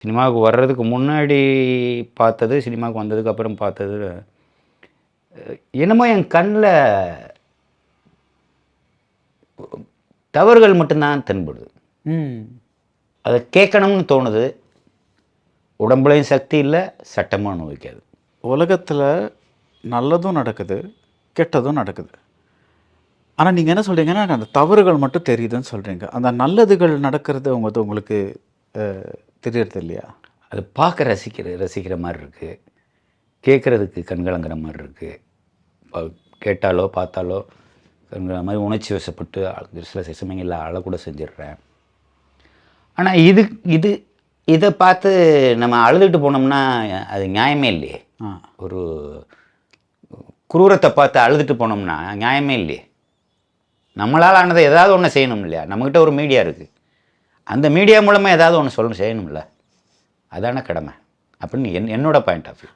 சினிமாவுக்கு வர்றதுக்கு முன்னாடி பார்த்தது, சினிமாவுக்கு வந்ததுக்கப்புறம் பார்த்தது, என்னமோ என் கண்ணில் தவறுகள் மட்டும்தான் தென்படுது. அதை கேட்கணும்னு தோணுது. உடம்புலையும் சக்தி இல்லை, சட்டமும் அனுபவிக்காது. உலகத்தில் நல்லதும் நடக்குது, கெட்டதும் நடக்குது. ஆனால் நீங்கள் என்ன சொல்கிறீங்கன்னா, அந்த தவறுகள் மட்டும் தெரியுதுன்னு சொல்கிறீங்க. அந்த நல்லதுகள் நடக்கிறது உங்களுக்கு தெரியறது இல்லையா? அது பார்க்க ரசிக்கிற மாதிரி இருக்குது, கேட்குறதுக்கு கண்கலங்கிற மாதிரி இருக்குது. கேட்டாலோ பார்த்தாலோ கண்கிற மாதிரி உணர்ச்சி வசப்பட்டு சில சமயங்களில் அழக்கூட செஞ்சிடுறேன். ஆனால் இதை பார்த்து நம்ம அழுதுட்டு போனோம்னா அது நியாயமே இல்லையே. ஒரு குரூரத்தை பார்த்து அழுதுட்டு போனோம்னா நியாயமே இல்லையே. நம்மளால் ஆனதை ஏதாவது ஒன்று செய்யணும் இல்லையா? நம்மக்கிட்ட ஒரு மீடியா இருக்குது, அந்த மீடியா மூலமாக ஏதாவது ஒன்று செய்யணும்ல, அதான கடமை அப்படின்னு என்னோட பாயிண்ட் ஆஃப் வியூ.